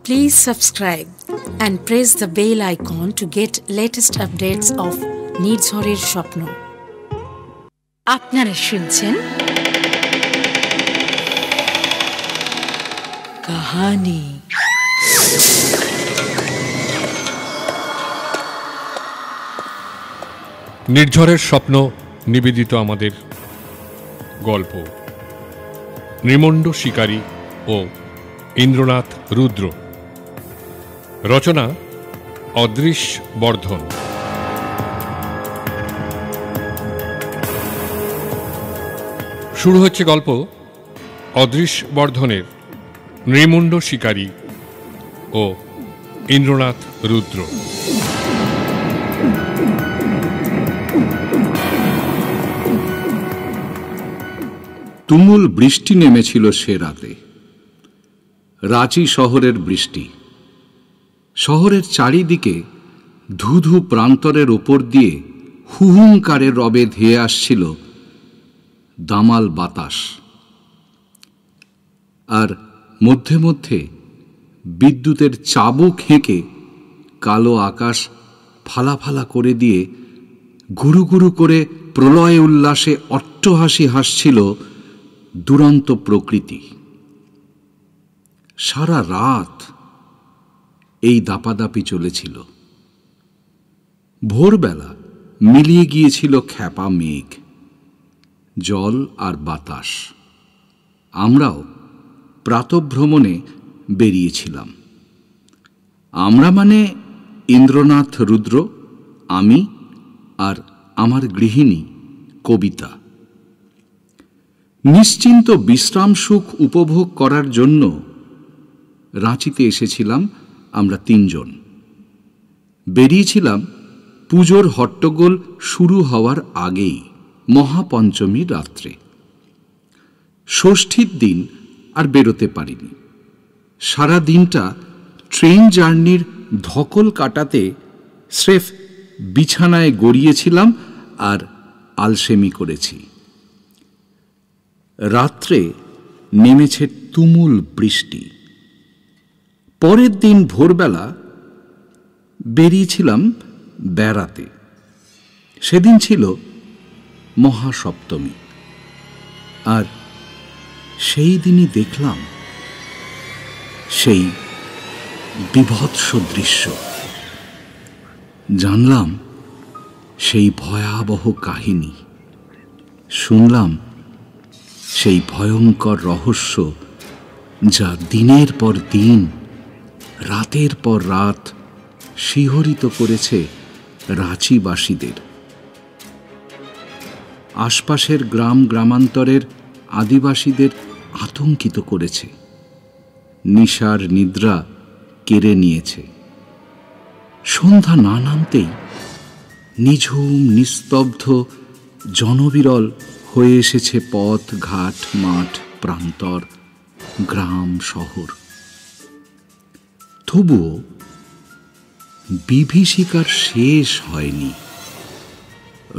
Please subscribe and press the bell icon to get latest updates of নির্ঝরের স্বপ্ন। আপনারা শুনছেন কাহানি। নির্ঝরের স্বপ্ন নিবেদিত আমাদের গল্প নৃমণ্ড শিকারী ও ইন্দ্রনাথ রুদ্র। রচনা অদৃশ বর্ধন। শুরু হচ্ছে গল্প অদৃশ বর্ধনের নৃমণ্ড শিকারী ও ইন্দ্রনাথ রুদ্র। তুমুল বৃষ্টি নেমেছিল সে রাতে। রাঁচি শহরের বৃষ্টি। শহরের চারিদিকে ধুধু প্রান্তরের ওপর দিয়ে হুহুঙ্কারের রবে ধেয়ে আসছিল দামাল বাতাস, আর মধ্যে মধ্যে বিদ্যুতের চাবুক হেঁকে কালো আকাশ ফালা ফালা করে দিয়ে গুরু গুরু করে প্রলয় উল্লাসে অট্টহাসি হাসছিল দুরন্ত প্রকৃতি। সারা রাত এই দাপাদাপি চলেছিল। ভোরবেলা মিলিয়ে গিয়েছিল খ্যাপা মেঘ, জল আর বাতাস। আমরাও প্রাতঃভ্রমণে বেরিয়েছিলাম। আমরা মানে ইন্দ্রনাথ রুদ্র, আমি আর আমার গৃহিণী কবিতা। নিশ্চিন্ত বিশ্রাম সুখ উপভোগ করার জন্য রাঁচিতে এসেছিলাম আমরা তিনজন। বেরিয়েছিলাম পুজোর হট্টগোল শুরু হওয়ার আগেই, মহাপঞ্চমীর রাত্রে। ষষ্ঠীর দিন আর বেরোতে পারিনি। সারা দিনটা ট্রেন জার্নির ধকল কাটাতে স্রেফ বিছানায় গড়িয়েছিলাম আর আলসেমি করেছি। রাত্রে নেমেছে তুমুল বৃষ্টি। পরের দিন ভোরবেলা বেরিয়েছিলাম বেড়াতে। সেদিন ছিল মহাসপ্তমী, আর সেই দিনই দেখলাম সেই বীভৎস দৃশ্য। জানলাম সেই ভয়াবহ কাহিনী, শুনলাম সেই ভয়ঙ্কর রহস্য যা দিনের পর দিন, রাতের পর রাত শিহরিত করেছে রাঁচিবাসীদের। আশপাশের গ্রাম গ্রামান্তরের আদিবাসীদের আতঙ্কিত করেছে, নিশার নিদ্রা কেড়ে নিয়েছে। সন্ধ্যা না নামতেই নিঝুম নিস্তব্ধ জনবিরল হয়ে এসেছে পথ ঘাট মাঠ প্রান্তর গ্রাম শহর। তবুও বিভীষিকার শেষ হয়নি।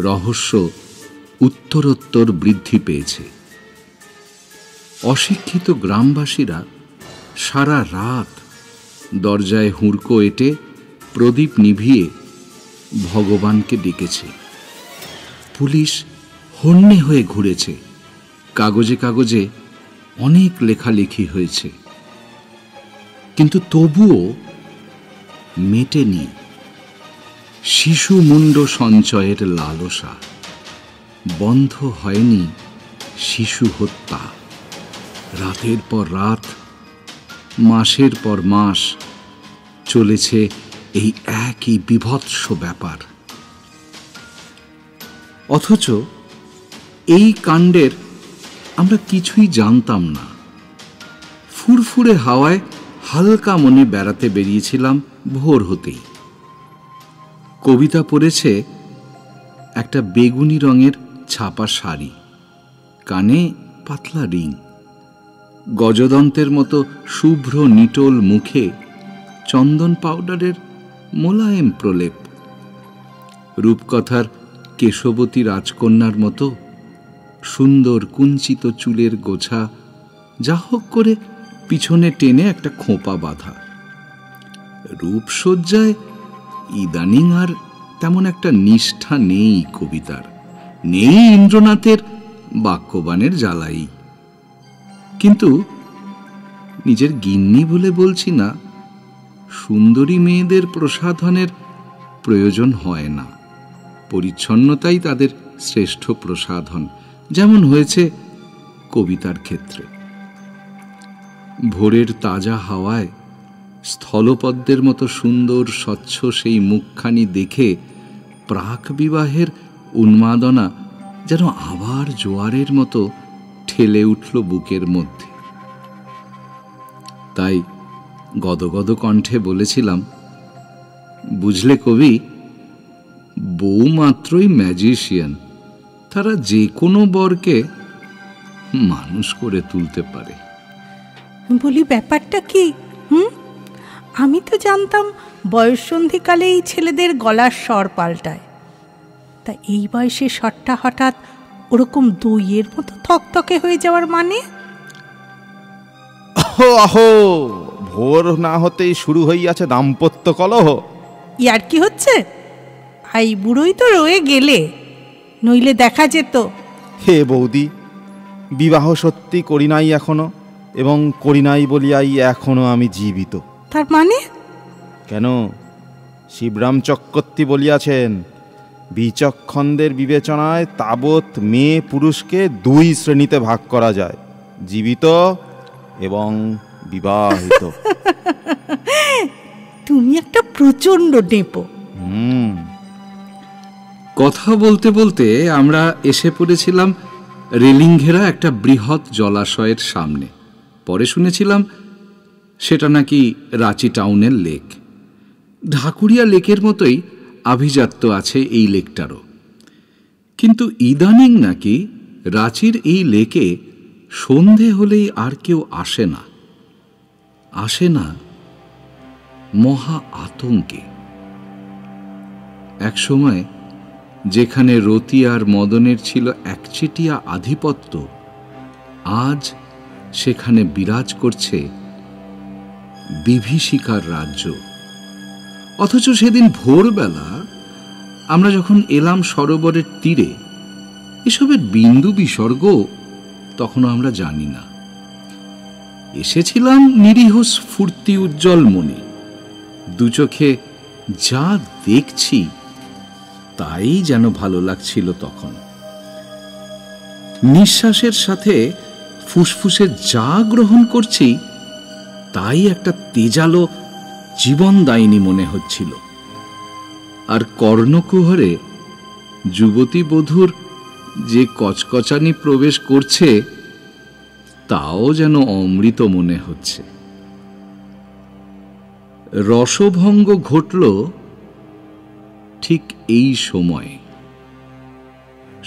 রহস্য উত্তরোত্তর বৃদ্ধি পেয়েছে। অশিক্ষিত গ্রামবাসীরা সারা রাত দরজায় হুড়কো এঁটে প্রদীপ নিভিয়ে ভগবানকে ডেকেছে। পুলিশ হন্যে হয়ে ঘুরেছে। কাগজে কাগজে অনেক লেখালেখি হয়েছে, কিন্তু তবুও মেটেনি শিশু মুন্ড সঞ্চয়ের লালসা। বন্ধ হয়নি শিশু হত্যা। রাতের পর রাত, মাসের পর মাস চলেছে এই একই বীভৎস ব্যাপার। অথচ এই কাণ্ডের আমরা কিছুই জানতাম না। ফুরফুরে হাওয়ায় হালকা মনে বেড়াতে বেরিয়েছিলাম ভোর হতেই। কবিতা পরেছে একটা বেগুনি রঙের ছাপা শাড়ি, কানে পাতলা রিং, গজদন্তের মতো শুভ্র নিটোল মুখে চন্দন পাউডারের মোলায়েম প্রলেপ। রূপকথার কেশবতী রাজকন্যার মতো সুন্দর কুঞ্চিত চুলের গোছা যা হোক করে পিছনে টেনে একটা খোঁপা বাঁধা। রূপসজ্জায় ইদানিং আর তেমন একটা নিষ্ঠা নেই কবিতার, নেই ইন্দ্রনাথের বাক্যবাণের জ্বালাই। কিন্তু নিজের গিন্নি বলে বলছি না, সুন্দরী মেয়েদের প্রসাধনের প্রয়োজন হয় না, পরিচ্ছন্নতাই তাদের শ্রেষ্ঠ প্রসাধন, যেমন হয়েছে কবিতার ক্ষেত্রে। ভোরের তাজা হাওয়ায় স্থলপদ্মের মতো সুন্দর স্বচ্ছ সেই মুখখানি দেখে প্রাক বিবাহের উন্মাদনা যেন আবার জোয়ারের মতো ঠেলে উঠল বুকের মধ্যে। তাই গদগদ কণ্ঠে বলেছিলাম, বুঝলে কবি, বউ মাত্রই ম্যাজিশিয়ান, তারা যে কোনো বরকে মানুষ করে তুলতে পারে। বলি, ব্যাপারটা কি? আমি তো জানতাম বয়ঃসন্ধিকালে এই ছেলেদের গলার স্বর পাল্টায়, তা এই বয়সে স্বরটা হঠাৎ ওরকম দইয়ের মতো থকথকে হয়ে যাওয়ার মানে? আহো, ভোর না হতেই শুরু হইয়াছে দাম্পত্য কলহ। ইয়ার কি হচ্ছে? এই বুড়োই তো রয়ে গেলে, নইলে দেখা যেত। হে বৌদি, বিবাহ সত্যি করি নাই এখনো, এবং করি নাই বলিয়াই এখনো আমি জীবিত। তার মানে? কেন, শিবরাম চক্রবর্তী বলিয়াছেন, বিচক্ষণদের বিবেচনায় তাবৎ মেয়ে পুরুষকে দুই শ্রেণীতে ভাগ করা যায়, জীবিত এবং বিবাহিত। তুমি একটা প্রচন্ড ডেপো। কথা বলতে বলতে আমরা এসে পড়েছিলাম রেলিং ঘেরা একটা বৃহৎ জলাশয়ের সামনে। পরে শুনেছিলাম সেটা নাকি রাঁচি টাউনের লেক। ঢাকুরিয়া লেকের মতোই আভিজাত্য আছে এই লেকটারও। কিন্তু ইদানিং নাকি রাঁচির এই লেকে সন্ধে হলেই আর কেউ আসে না, আসে না মহা আতঙ্কে। এক সময় যেখানে রতি আর মদনের ছিল একচেটিয়া আধিপত্য, আজ সেখানে বিরাজ করছে বিভীষিকার রাজ্য। অথচ সেদিন ভোরবেলা আমরা যখন এলাম সরোবরের তীরে, এসবের বিন্দু বিসর্গ তখনও আমরা জানি না। এসেছিলাম নিরীহ স্ফূর্তি উজ্জ্বল মনে, দু চোখে যা দেখছি তাই যেন ভালো লাগছিল তখন। নিঃশ্বাসের সাথে ফুসফুসে যা গ্রহণ করছি তাই একটা তেজালো জীবনদায়িনী মনে হচ্ছিল। আর কর্ণকুহরে যুবতী বধূর যে কচকচানি প্রবেশ করছে তাও যেন অমৃত মনে হচ্ছে। রসভঙ্গ ঘটল ঠিক এই সময়ে।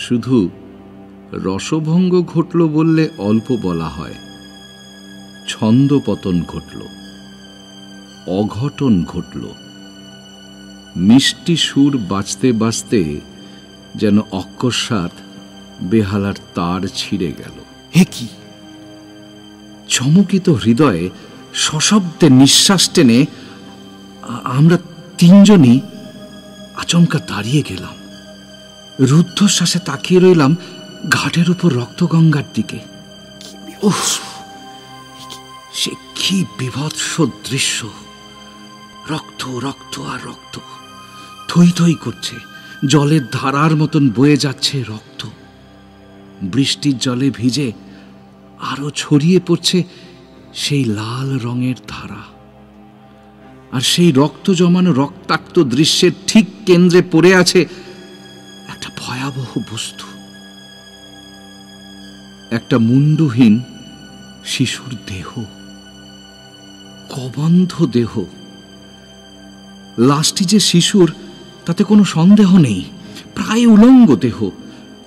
শুধু রসভঙ্গ ঘটল বললে অল্প বলা হয়, ছন্দপতন ঘটল, অঘটন ঘটল। মিষ্টি সুর বাজতে বাজতে যেন অকস্মাৎ বেহালার তার ছিঁড়ে গেল। হে কি! চমকিত হৃদয়ে সশব্দে নিঃশ্বাস টেনে আমরা তিনজনই আচমকা দাঁড়িয়ে গেলাম। রুদ্ধশ্বাসে তাকিয়ে রইলাম ঘাটের উপর রক্তগঙ্গার দিকে। উফ, সে কি বিভৎস দৃশ্য! রক্ত, রক্ত আর রক্ত, থই থই করছে, জলের ধারার মতন বয়ে যাচ্ছে রক্ত। বৃষ্টির জলে ভিজে আরো ছড়িয়ে পড়ছে সেই লাল রঙের ধারা। আর সেই রক্ত জমানো রক্তাক্ত দৃশ্যের ঠিক কেন্দ্রে পড়ে আছে একটা ভয়াবহ বস্তু, একটা মুন্ডহীন শিশুর দেহ, কবন্ধ দেহ। লাশটি যে শিশুর তাতে কোনো সন্দেহ নেই, প্রায় উলঙ্গ দেহ,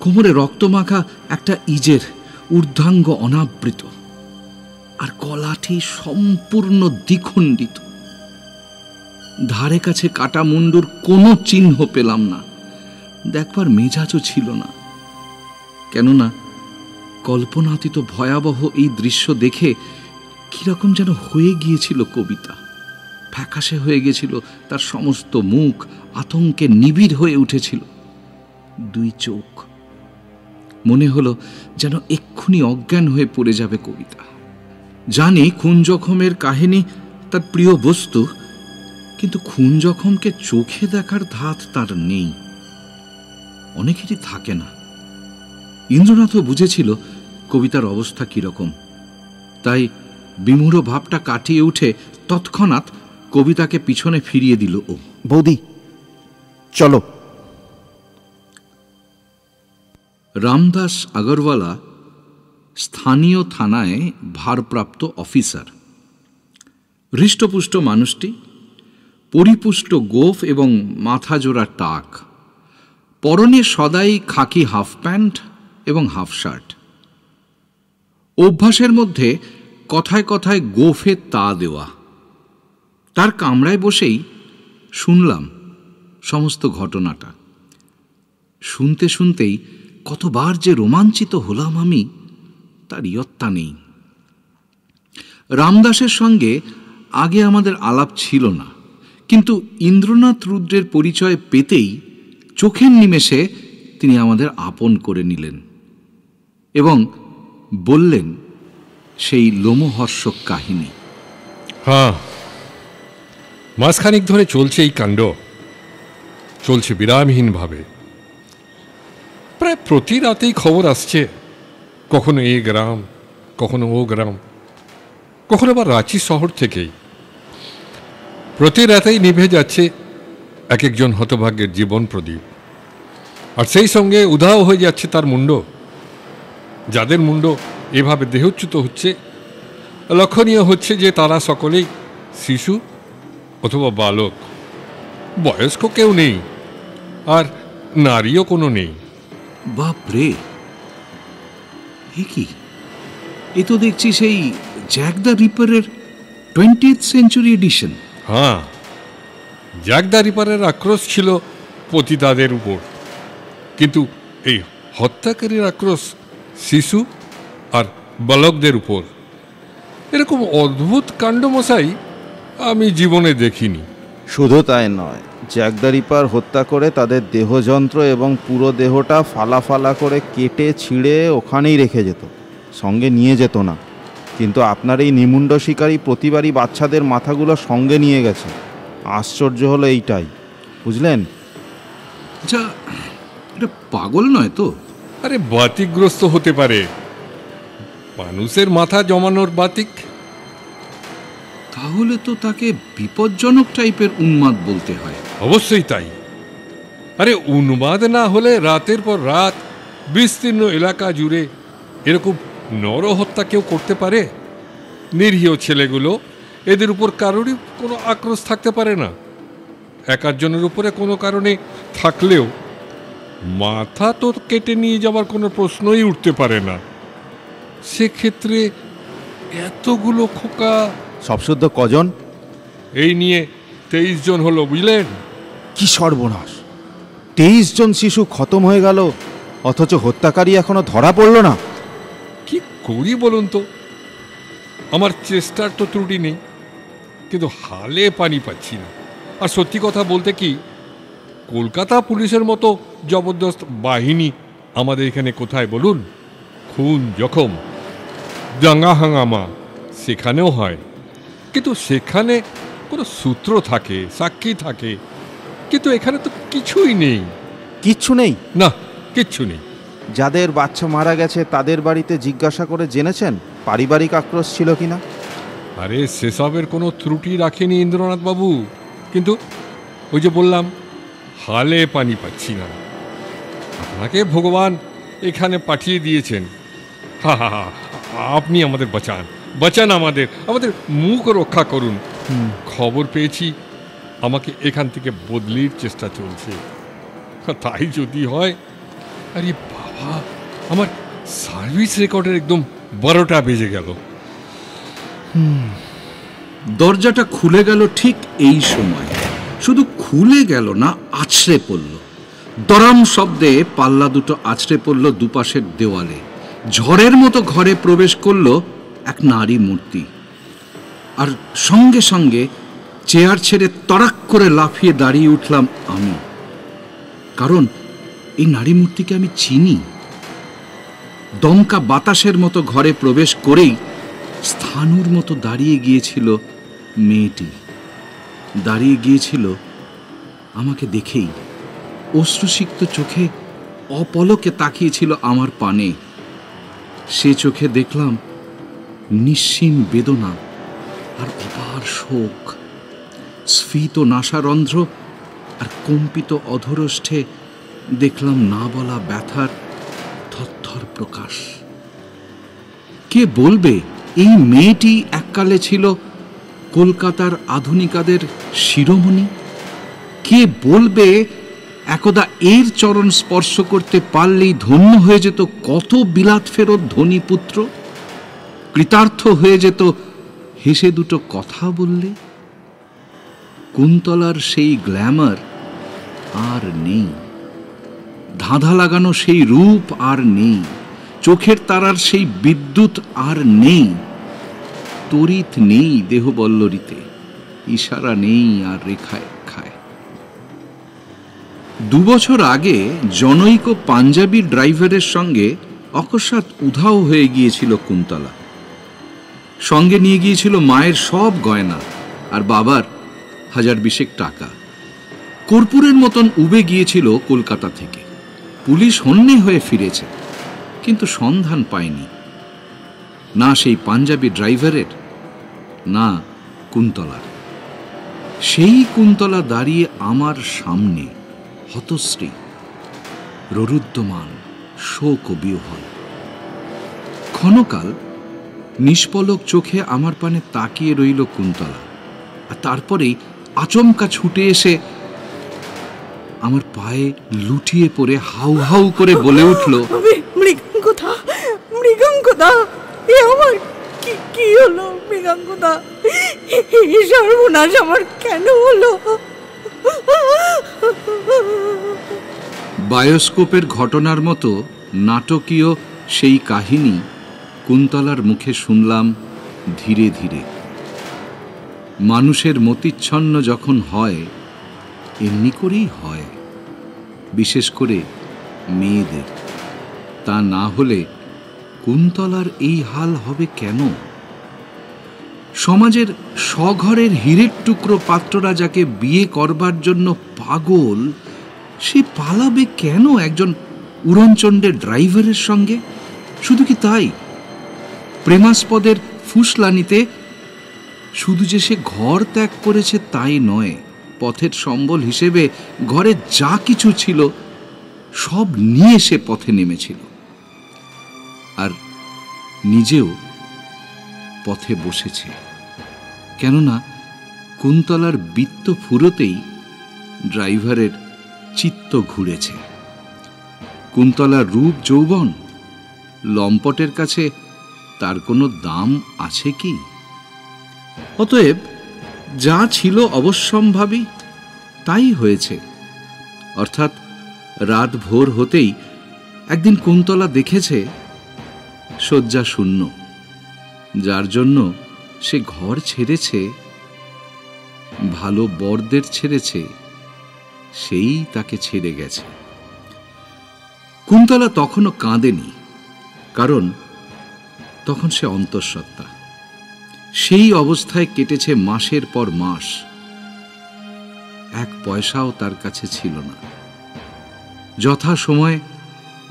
কোমরে রক্তমাখা একটা ইজের, ঊর্ধ্বাঙ্গ অনাবৃত, আর গলাটি সম্পূর্ণ দ্বিখণ্ডিত। ধারে কাছে কাটা মুন্ডুর কোনো চিহ্ন পেলাম না, দেখবার মেজাজও ছিল না। কেননা কল্পনাতীত ভয়াবহ এই দৃশ্য দেখে কিরকম যেন হয়ে গিয়েছিল কবিতা, ফ্যাকাশে হয়ে গেছিল, তার সমস্ত মুখ আতঙ্কে নিবিড় হয়ে উঠেছিল। দুই চোখ, মনে হলো যেন এক্ষুনি অজ্ঞান হয়ে পড়ে যাবে কবিতা। জানি খুন জখমের কাহিনী তার প্রিয় বস্তু, কিন্তু খুন জখমকে চোখে দেখার ধাত তার নেই, অনেকেরই থাকে না। ইন্দ্রনাথও বুঝেছিল কবিতার অবস্থা কিরকম, তাই বিমূঢ় ভাবটা কাটিয়ে উঠে তৎক্ষণাৎ কবিতাকে পিছনে ফিরিয়ে দিল ও। বৌদি চলো। রামদাস আগরওয়ালা স্থানীয় থানায় ভারপ্রাপ্ত অফিসার। হৃষ্টপুষ্ট মানুষটি, পরিপুষ্ট গোঁফ এবং মাথা জোড়া টাক, পরনে সদাই খাকি হাফ প্যান্ট এবং হাফ শার্ট। অভ্যাসের মধ্যে কথায় কথায় গোঁফে তা দেওয়া। তার কামরায় বসেই শুনলাম সমস্ত ঘটনাটা। শুনতে শুনতেই কতবার যে রোমাঞ্চিত হলাম আমি, তার ইয়ত্তা নেই। রামদাসের সঙ্গে আগে আমাদের আলাপ ছিল না, কিন্তু ইন্দ্রনাথ রুদ্রের পরিচয় পেতেই চোখের নিমেষে তিনি আমাদের আপন করে নিলেন এবং বললেন সেই লোমহর্ষক কাহিনী। হ্যাঁ, মাসখানিক ধরে চলছে এই কাণ্ড, চলছে বিরামহীনভাবে। প্রায় প্রতি রাতেই খবর আসছে, কখনো এই গ্রাম, কখনো ও গ্রাম, কখনো আবার রাঁচি শহর থেকেই। প্রতি রাতেই নিভে যাচ্ছে এক একজন হতভাগ্যের জীবন প্রদীপ, আর সেই সঙ্গে উধাও হয়ে যাচ্ছে তার মুন্ড। যাদের মুন্ড এভাবে দেহচ্যুত হচ্ছে, লক্ষণীয় হচ্ছে যে তারা সকলেই শিশু অথবা বালক, বয়স্ক কেউ নেই, আর নারীও কোনো নেই। বাপরে, এ কি? এ তো দেখছি সেই জ্যাক দ্য রিপারের 20th সেঞ্চুরি এডিশন। হ্যাঁ, জ্যাক দ্য রিপারের আক্রোশ ছিল পতিতাদের উপর, কিন্তু এই হত্যাকারীর আক্রোশ শিশু আর বালকদের উপর। এরকম অদ্ভুত কাণ্ড মশাই আমি জীবনে দেখিনি। শুধু তাই নয়, জ্যাক দ্য রিপার হত্যা করে তাদের দেহযন্ত্র এবং পুরো দেহটা ফালা ফালা করে কেটে ছিঁড়ে ওখানেই রেখে যেত, সঙ্গে নিয়ে যেত না। কিন্তু আপনার এই নিমুণ্ড শিকারী প্রতিবারই বাচ্চাদের মাথাগুলো সঙ্গে নিয়ে গেছে। আশ্চর্য হলো এইটাই, বুঝলেন? আচ্ছা, এটা পাগল নয় তো? আরে বাতিকগ্রস্ত হতে পারে, মানুষের মাথা জমানোর বাতিক। তাহলে তো তাকে বিপজ্জনক টাইপের উন্মাদ বলতে হয়। অবশ্যই তাই। আরে উন্মাদ না হলে রাতের পর রাত বিস্তীর্ণ এলাকা জুড়ে এরকম নরহত্যা কেউ করতে পারে? নিরীহ ছেলেগুলো, এদের উপর কারোরই কোনো আক্রোশ থাকতে পারে না। এক একজনের উপরে কোনো কারণে থাকলেও মাথা তো কেটে নিয়ে যাওয়ার কোনো প্রশ্নই উঠতে পারে না। সেক্ষেত্রে এতগুলো খোকা সবশুদ্ধ কজন? এই নিয়ে 23 জন হলো, বুঝলেন? কি সর্বনাশ! 23 জন শিশু খতম হয়ে গেল, অথচ হত্যাকারী এখনো ধরা পড়ল না। কি করি বলুন তো? আমার চেষ্টার তো ত্রুটি নেই, কিন্তু হালে পানি পাচ্ছি না। আর সত্যি কথা বলতে কি, কলকাতা পুলিশের মতো জবরদস্ত বাহিনী আমাদের এখানে কোথায় বলুন? খুন জখম, দাঙ্গা হাঙ্গামা সেখানেও হয়, কিন্তু সেখানে কোনো সূত্র থাকে, সাক্ষী থাকে, কিন্তু এখানে তো কিছুই নেই। কিচ্ছু নেই? না, কিচ্ছু নেই। যাদের বাচ্চা মারা গেছে তাদের বাড়িতে জিজ্ঞাসা করে জেনেছেন পারিবারিক আক্রোশ ছিল কিনা? আরে সেসবের কোনো ত্রুটি রাখেনি ইন্দ্রনাথ বাবু, কিন্তু ওই যে বললাম, হালে পানি পাচ্ছি না। আপনাকে ভগবান এখানে পাঠিয়ে দিয়েছেন, হা হা হা, আপনি আমাদের বাঁচান, বাঁচান, আমাদের মুখ রক্ষা করুন। খবর পেয়েছি আমাকে এখান থেকে বদলির চেষ্টা চলছে। তাই যদি হয়, আরে বাবা, আমার সার্ভিস রেকর্ডের একদম 12টা বেজে গেল। দরজাটা খুলে গেল ঠিক এই সময়। শুধু খুলে গেল না, আছড়ে পড়ল। দরাম শব্দে পাল্লা দুটো আছড়ে পড়ল দুপাশের দেওয়ালে। ঝড়ের মতো ঘরে প্রবেশ করল এক নারী মূর্তি, আর সঙ্গে সঙ্গে চেয়ার ছেড়ে তড়াক করে লাফিয়ে দাঁড়িয়ে উঠলাম আমি, কারণ এই নারী মূর্তিকে আমি চিনি। দমকা বাতাসের মতো ঘরে প্রবেশ করেই স্থাণুর মতো দাঁড়িয়ে গিয়েছিল মেয়েটি। দাঁড়িয়ে গিয়েছিল আমাকে দেখেই, অশ্রুসিক্ত চোখে অপলকে তাকিয়েছিল আমার পানে। সে চোখে দেখলাম নিঃসীম বেদনা আর অপার শোক। স্ফীত নাসারন্ধ্র আর কম্পিত অধরষ্ঠে দেখলাম না বলা ব্যথার থরথর প্রকাশ। কে বলবে এই মেয়েটি এককালে ছিল কলকাতার আধুনিকাদের শিরোমণি? কে বলবে একদা এর চরণ স্পর্শ করতে পারলেই ধন্য হয়ে যেত কত বিলাত ফেরত ধনী পুত্র? কৃতার্থ হয়ে যেত হেসে দুটো কথা বললে? কুন্তলার সেই গ্ল্যামার আর নেই, ধাঁধা লাগানো সেই রূপ আর নেই, চোখের তারার সেই বিদ্যুৎ আর নেই, তড়িৎ নেই দেহবল্লরীতে, ইশারা নেই আর রেখায় রেখায়। 2 বছর আগে জনৈক পাঞ্জাবি ড্রাইভারের সঙ্গে অকস্মাৎ উধাও হয়ে গিয়েছিল কুন্তলা। সঙ্গে নিয়ে গিয়েছিল মায়ের সব গয়না আর বাবার 1000 টাকা। কর্পূরের মতন উবে গিয়েছিল কলকাতা থেকে। পুলিশ হন্যে হয়ে ফিরেছে, কিন্তু সন্ধান পায়নি, না সেই পাঞ্জাবি ড্রাইভারের, না কুন্তলার। সেই কুন্তলা দাঁড়িয়ে আমার সামনে, হতশ্রী, ররুদ্যমান, শোক ও বিহ্বল। ক্ষণকাল নিষ্পলক চোখে আমার পানে তাকিয়ে রইল কুন্তলা, আর তারপরেই আচমকা ছুটে এসে আমার পায়ে লুটিয়ে পড়ে হাউ হাউ করে বলে উঠল, মৃগাঙ্গদা, মৃগাঙ্গদা, এ আমার কি হলো? মৃগাঙ্গদা, এই সর্বনাশ আমার কেন হলো? বায়োস্কোপের ঘটনার মতো নাটকীয় সেই কাহিনী কুন্তলার মুখে শুনলাম ধীরে ধীরে। মানুষের মতিচ্ছন্ন যখন হয়, এমনি করেই হয়, বিশেষ করে মেয়েদের। তা না হলে কুন্তলার এই হাল হবে কেন? সমাজের স্বঘরের হীরের টুকরো পাত্ররা যাকে বিয়ে করবার জন্য পাগল, সে পালাবে কেন একজন উড়নচণ্ডের ড্রাইভারের সঙ্গে? শুধু কি তাই, প্রেমাস্পদের ফুসলানিতে শুধু যে সে ঘর ত্যাগ করেছে তাই নয়, পথের সম্বল হিসেবে ঘরে যা কিছু ছিল সব নিয়ে সে পথে নেমেছিল, আর নিজেও পথে বসেছে। কেননা কুন্তলার বৃত্ত ফুরোতেই ড্রাইভারের চিত্ত ঘুরেছে। কুন্তলার রূপ যৌবন, লম্পটের কাছে তার কোনো দাম আছে কি? অতএব যা ছিল অবশ্যম্ভাবী তাই হয়েছে। অর্থাৎ রাত ভোর হতেই একদিন কুন্তলা দেখেছে শয্যা শূন্য। যার জন্য সে ঘর ছেড়েছে, ভালো বরদের ছেড়েছে, সেই তাকে ছেড়ে গেছে। কুন্তলা তখনও কাঁদেনি, কারণ তখন সে অন্তঃসত্ত্বা। সেই অবস্থায় কেটেছে মাসের পর মাস। 1 পয়সাও তার কাছে ছিল না। যথা সময়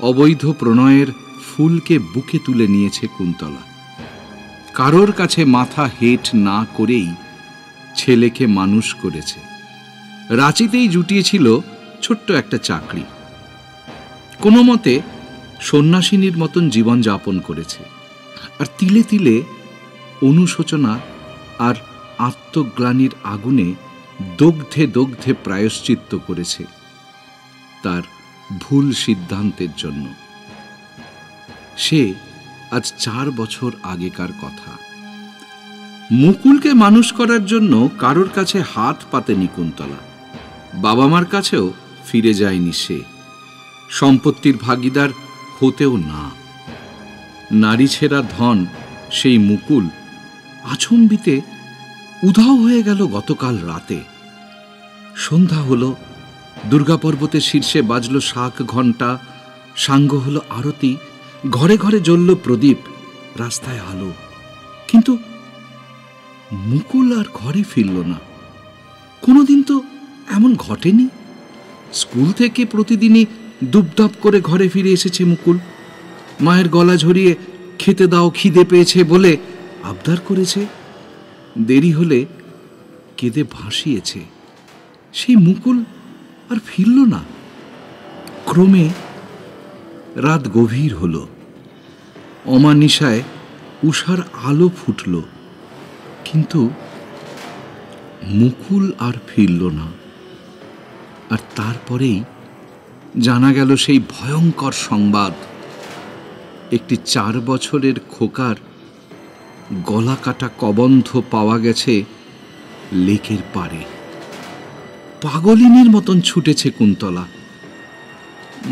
অবৈধ প্রণয়ের ফুলকে বুকে তুলে নিয়েছে কুন্তলা। কারোর কাছে মাথা হেট না করেই ছেলেকে মানুষ করেছে। রাঁচিতেই জুটিয়েছিল ছোট্ট একটা চাকরি। কোনো মতে সন্ন্যাসিনীর মতন জীবন যাপন করেছে, আর তিলে তিলে অনুশোচনা আর আত্মগ্লানির আগুনে দগ্ধে দগ্ধে প্রায়শ্চিত্ত করেছে তার ভুল সিদ্ধান্তের জন্য। সে আজ 4 বছর আগেকার কথা। মুকুলকে মানুষ করার জন্য কারোর কাছে হাত পাতেনি কুন্তলা। বাবা মার কাছেও ফিরে যায়নি সে, সম্পত্তির ভাগীদার হতেও না। নারী ছেঁড়া ধন সেই মুকুল আচম্বিতে উধাও হয়ে গেল গতকাল রাতে। সন্ধ্যা হলো, দুর্গা পর্বতের শীর্ষে বাজল শাক ঘণ্টা, সাঙ্গ হলো আরতি, ঘরে ঘরে জ্বলল প্রদীপ, রাস্তায় আলো। কিন্তু মুকুল আর ঘরে ফিরল না। কোনোদিন তো এমন ঘটেনি। স্কুল থেকে প্রতিদিনই দুপদাপ করে ঘরে ফিরে এসেছে মুকুল। মায়ের গলা ঝরিয়ে খেতে দাও, খিদে পেয়েছে বলে আবদার করেছে। দেরি হলে কেঁদে ভাসিয়েছে। সেই মুকুল আর ফিরল না। ক্রমে রাত গভীর হল। অমানিসায় উষার আলো ফুটল, কিন্তু মুকুল আর ফিরল না। আর তারপরেই জানা গেল সেই ভয়ঙ্কর সংবাদ, একটি 4 বছরের খোকার গলা কাটা কবন্ধ পাওয়া গেছে লেকের পাড়ে। পাগলিনীর মতন ছুটেছে কুন্তলা।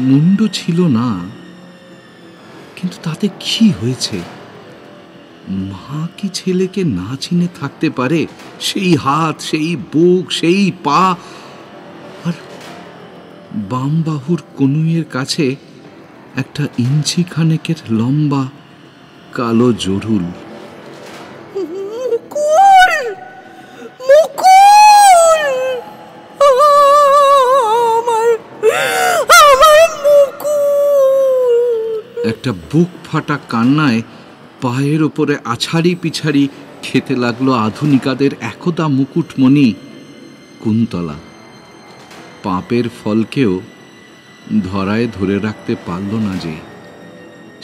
মুন্ড ছিল না, কিন্তু তাতে কি হয়েছে? মা কি ছেলেকে না চিনে থাকতে পারে? সেই হাত, সেই বুক, সেই পা, আর বাম বাহুর কনুইয়ের কাছে একটা ইঞ্চি খানেকের লম্বা কালো জরুল। একটা বুক ফাটা কান্নায় পায়ের ওপরে আছাড়ি পিছাড়ি খেতে লাগলো আধুনিকাদের একদা মুকুটমণি কুন্তলা। পাপের ফলকেও ধরায় ধরে রাখতে পারল না যে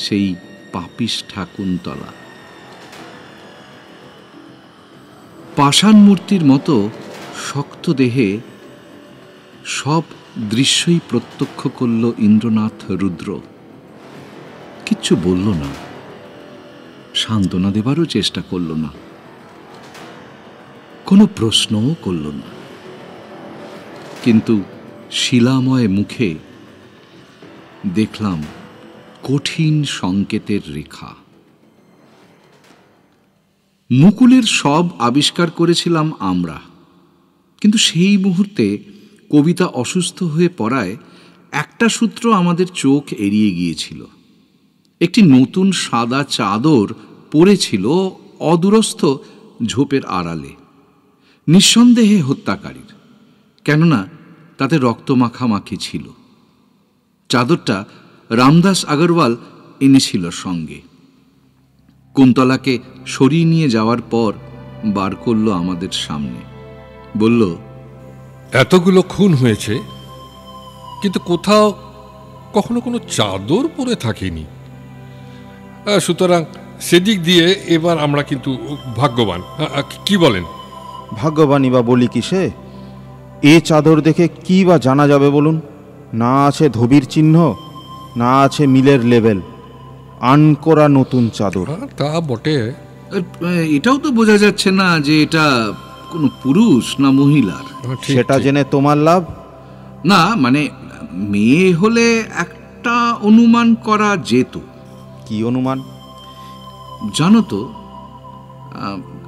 সেই পাপিষ্ঠা কুন্তলা। পাষাণ মূর্তির মতো শক্ত দেহে সব দৃশ্যই প্রত্যক্ষ করল ইন্দ্রনাথ রুদ্র। কিচ্ছু বলল না, সান্ত্বনা দেবারও চেষ্টা করল না, কোনো প্রশ্নও করল না। কিন্তু শিলাময় মুখে দেখলাম কঠিন সংকেতের রেখা। মুকুলের সব আবিষ্কার করেছিলাম আমরা, কিন্তু সেই মুহূর্তে কবিতা অসুস্থ হয়ে পড়ায় একটা সূত্র আমাদের চোখ এড়িয়ে গিয়েছিল। একটি নতুন সাদা চাদর পড়েছিল অদূরস্থ ঝোপের আড়ালে, নিঃসন্দেহে হত্যাকারীর, কেননা তাতে রক্ত মাখামাখি ছিল। চাদরটা রামদাস আগরওয়াল এনেছিল সঙ্গে। কুন্তলাকে সরিয়ে নিয়ে যাওয়ার পর বার করল আমাদের সামনে, বলল, এতগুলো খুন হয়েছে, কিন্তু কোথাও কখনো কোনো চাদর পরে থাকেনি। সুতরাং সেদিক দিয়ে এবার আমরা কিন্তু ভাগ্যবান। কি বলেন? ভাগ্যবানই বা বলি কিসে? এ চাদর দেখে কি বা জানা যাবে বলুন? না আছে ধোবির চিহ্ন, না আছে মিলের লেবেল, আনকোরা নতুন চাদর। তা বটে। এটাও তো বোঝা যাচ্ছে না যে এটা কোনো পুরুষ না মহিলার। সেটা জেনে তোমার লাভ। না, মানে মেয়ে হলে একটা অনুমান করা যেত। কি অনুমান? জানো তো,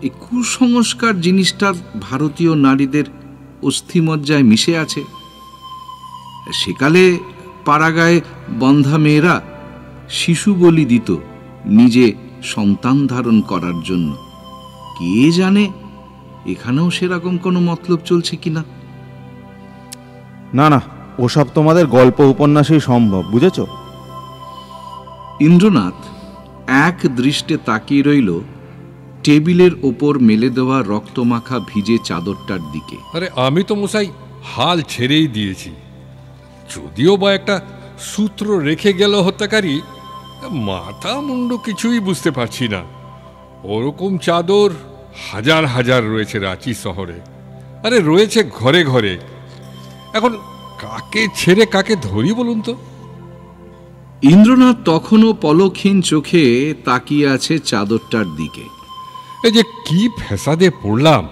এই কুসংস্কার জিনিসটা ভারতীয় নারীদের অস্থিমজ্জায় মিশে আছে। সেকালে পাড়াগায়ে বন্ধা মেয়েরা শিশু বলি দিত নিজে সন্তান ধারণ করার জন্য। কে জানে এখানেও সেরকম কোনো মতলব চলছে কিনা। না না, ওসব তোমাদের গল্প উপন্যাসেই সম্ভব, বুঝেছ? ইন্দ্রনাথ এক দৃষ্টে তাকিয়ে রইল টেবিলের ওপর মেলে দেওয়া রক্তমাখা ভিজে চাদরটার দিকে। আরে আমি তো মশাই হাল ছেড়েই দিয়েছি। যদিও বা একটা সূত্র রেখে গেল হত্যাকারী, মাথা মুন্ডু কিছুই বুঝতে পারছি না। ওরকম চাদর হাজার হাজার রয়েছে রাঁচি শহরে, আরে রয়েছে ঘরে ঘরে। এখন কাকে ছেড়ে কাকে ধরি বলুন তো? ইন্দ্রনাথ তখনও পলকহীন চোখে তাকিয়ে আছে চাদরটার দিকে। এই যে কি ফ্যাসাদে পড়লাম!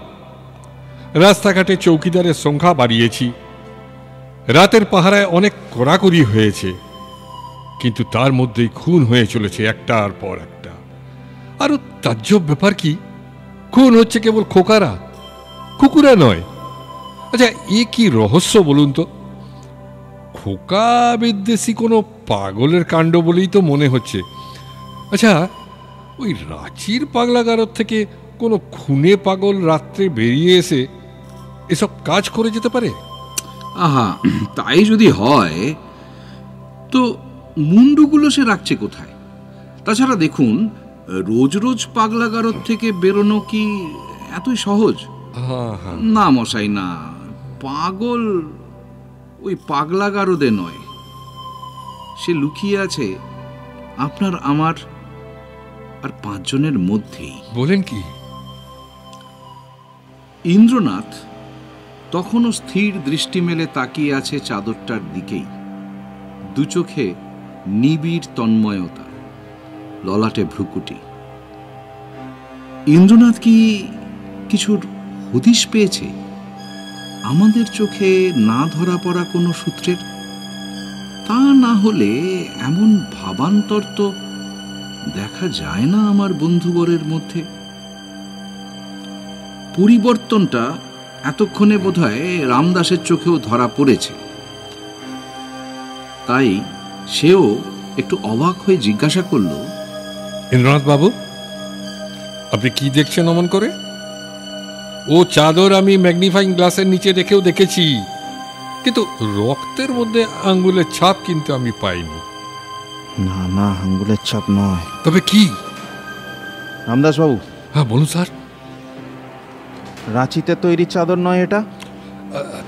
রাস্তাঘাটে চৌকিদারের সংখ্যা বাড়িয়েছি, রাতের পাহারায় অনেক কড়াকড়ি হয়েছে, কিন্তু তার মধ্যেই খুন হয়ে চলেছে একটার পর একটা। আরো তাজ্জব ব্যাপার কি, খুন হচ্ছে কেবল খোকারা, কুকুরা নয়। আচ্ছা, এ কি রহস্য বলুন তো? খোকা বিদ্বেষী কোনো পাগলের কাণ্ড বলেই তো মনে হচ্ছে। আচ্ছা, ওই রাঁচির পাগলাগারদ থেকে কোনো খুনে পাগল রাত্রে বেরিয়ে এসে এসব কাজ করে যেতে পারে? আহা, তাই যদি হয় তো মুন্ডুগুলো সে রাখছে কোথায়? তাছাড়া দেখুন, রোজ রোজ পাগলাগারদ থেকে বেরোনো কি এতই সহজ? না মশাই, না। পাগল ওই পাগলাগারদে নয়, সে লুকিয়ে আছে আপনার, আমার আর 5 জনের মধ্যেই। বলেন কি? ইন্দ্রনাথ তখনও স্থির দৃষ্টি মেলে তাকিয়ে আছে চাদরটার দিকেই। দু চোখে নিবিড় তন্ময়তা, ললাটে ভ্রুকুটি। ইন্দ্রনাথ কি কিছুর হদিশ পেয়েছে আমাদের চোখে না ধরা পড়া কোনো সূত্রের? তা না হলে এমন ভাবান্তর তো দেখা যায় না আমার বন্ধুবরের মধ্যে। পরিবর্তনটা এতক্ষণে বোধহয় রামদাসের চোখেও ধরা পড়েছে। তাই সেও একটু অবাক হয়ে জিজ্ঞাসা করল, ইন্দ্রনাথ বাবু, আপনি কি দেখছেন অমন করে? ও চাদর আমি ম্যাগনিফাইং গ্লাসের নিচে রেখেও দেখেছি, কিন্তু রক্তের মধ্যে আঙ্গুলের ছাপ কিন্তু আমি পাইনি। না না, আঙ্গুলের ছাপ নয়। তবে কি? রামদাস বাবু। হ্যাঁ বলুন স্যার। রাঁচিতে তৈরি চাদর নয় এটা?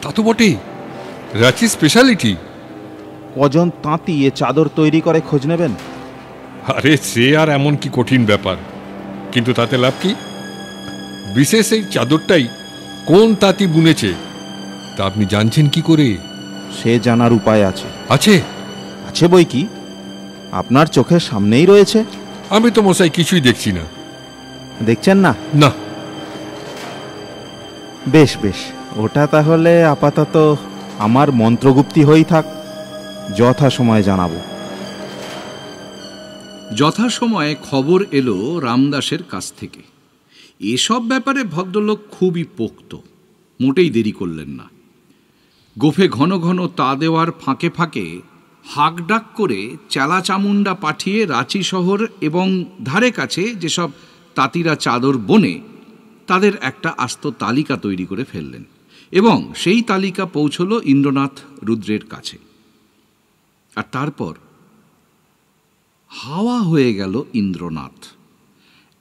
তা তো বটেই, রাঁচি স্পেশালিটি। কজন তাঁতি এ চাদর তৈরি করে খোঁজ নেবেন? আরে সে আর এমন কি কঠিন ব্যাপার, কিন্তু তাতে লাভ কি? বিশেষ এই চাদরটাই কোন তাঁতি বুনেছে তা আপনি জানছেন কি করে? সে জানার উপায় আছে। আছে? আছে বই কি, আপনার চোখের সামনেই রয়েছে। আমি তো মশাই কিছুই দেখছি না। দেখছেন না? না। বেশ বেশ, ওটা তাহলে আপাতত আমার মন্ত্রগুপ্তি হয়েই থাক, যথাসময়ে জানাবো। যথাসময়ে খবর এলো রামদাসের কাছ থেকে। এসব ব্যাপারে ভদ্রলোক খুবই পোক্ত, মোটেই দেরি করলেন না। গোফে ঘন ঘন তা দেওয়ার ফাঁকে ফাঁকে হাঁকডাক করে চেলা চামুন্ডা পাঠিয়ে রাঁচি শহর এবং ধারে কাছে যেসব তাঁতিরা চাদর বোনে তাদের একটা আস্ত তালিকা তৈরি করে ফেললেন, এবং সেই তালিকা পৌঁছল ইন্দ্রনাথ রুদ্রের কাছে। আর তারপর হাওয়া হয়ে গেল ইন্দ্রনাথ,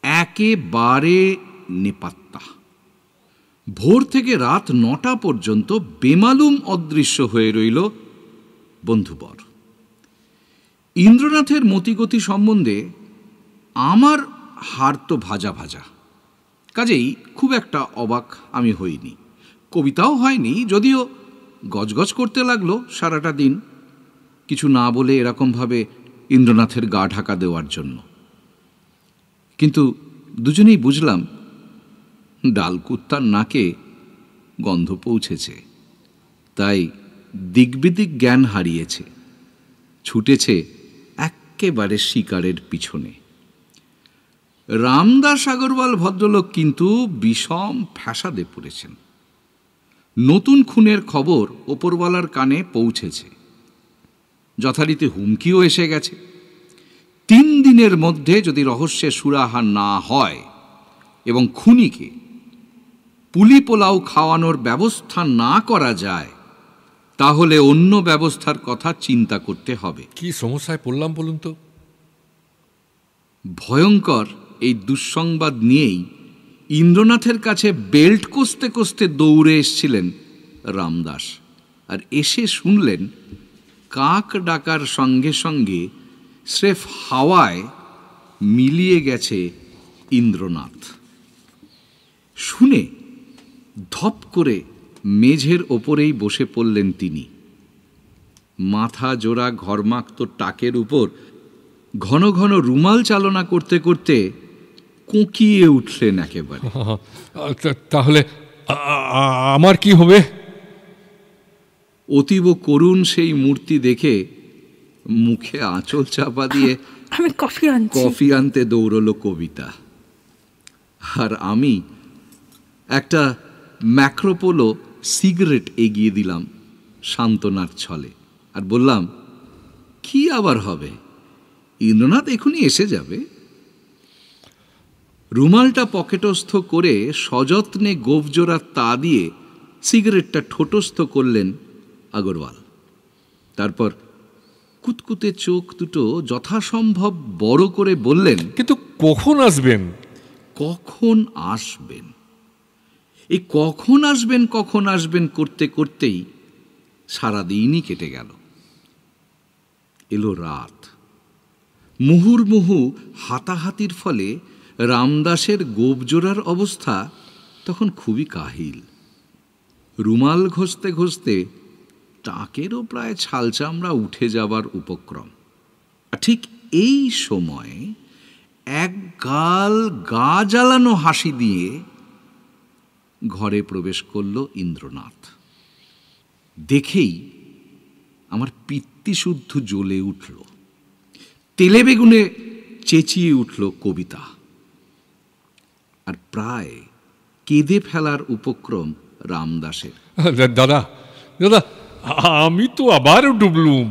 একেবারে নেপাত্তা। ভোর থেকে রাত 9টা পর্যন্ত বেমালুম অদৃশ্য হয়ে রইল বন্ধুবর। ইন্দ্রনাথের মতিগতি সম্বন্ধে আমার হাড় তো ভাজা ভাজা, কাজেই খুব একটা অবাক আমি হইনি। কবিতাও হয়নি, যদিও গজগজ করতে লাগলো সারাটা দিন, কিছু না বলে এরকমভাবে ইন্দ্রনাথের গা ঢাকা দেওয়ার জন্য। কিন্তু দুজনেই বুঝলাম ডালকুত্তার নাকে গন্ধ পৌঁছেছে, তাই দিগ্বিদিক জ্ঞান হারিয়েছে, ছুটেছে একেবারে শিকারের পিছনে। রামদাস আগরওয়াল ভদ্রলোক কিন্তু বিষম ফ্যাসাদে পড়েছেন। নতুন খুনের খবর ওপরওয়ালার কানে পৌঁছেছে, যথারীতি হুমকিও এসে গেছে। 3 দিনের মধ্যে যদি রহস্যের সুরাহা না হয় এবং খুনিকে পুলি পোলাও খাওয়ানোর ব্যবস্থা না করা যায়, তাহলে অন্য ব্যবস্থার কথা চিন্তা করতে হবে। কি সমস্যায় পড়লাম বলুন তো? ভয়ঙ্কর এই দুঃসংবাদ নিয়েই ইন্দ্রনাথের কাছে বেল্ট কষতে কষতে দৌড়ে এসছিলেন রামদাস, আর এসে শুনলেন কাক ডাকার সঙ্গে সঙ্গে স্রেফ হাওয়ায় মিলিয়ে গেছে ইন্দ্রনাথ। শুনে ধপ করে মেঝের ওপরেই বসে পড়লেন তিনি। মাথা জোড়া ঘরমাক্ত টাকের উপর ঘন ঘন রুমাল চালনা করতে করতে কোঁকিয়ে উঠলেন একেবারে। তাহলে আমার কি হবে? অতীব করুণ সেই মূর্তি দেখে মুখে আঁচল চাপা দিয়ে আমি কফি আনতে দৌড়লো কবিতা, আর আমি একটা ম্যাক্রোপোলো সিগারেট এগিয়ে দিলাম সান্ত্বনার ছলে, আর বললাম, কি আবার হবে, ইন্দ্রনাথ এখনই এসে যাবে। রুমালটা পকেটস্থ করে সযত্নে গোফজোড়া তা দিয়ে সিগারেটটা ঠোঁটস্থ করলেন আগরওয়াল। তারপর কুতকুতে চোখ দুটো যথাসম্ভব বড় করে বললেন, কিন্তু কখন আসবেন? কখন আসবেন? এই কখন আসবেন করতে করতেই সারাদিনই কেটে গেল। এলো রাত। মুহুর্মুহু হাতাহাতির ফলে রামদাসের গোপজোড়ার অবস্থা তখন খুবই কাহিল। রুমাল ঘষতে ঘষতে টাকেরও প্রায় ছালচামড়া উঠে যাবার উপক্রম। ঠিক এই সময় এক গাল গা জ্বালানো হাসি দিয়ে ঘরে প্রবেশ করল ইন্দ্রনাথ। দেখেই আমার পিত্তিশুদ্ধ জ্বলে উঠল। তেলে বেগুনে চেঁচিয়ে উঠল কবিতা, আর প্রায় কেঁদে ফেলার উপক্রম রামদাসের। দাদা দাদা, আমি তো আবার ডুবলুম।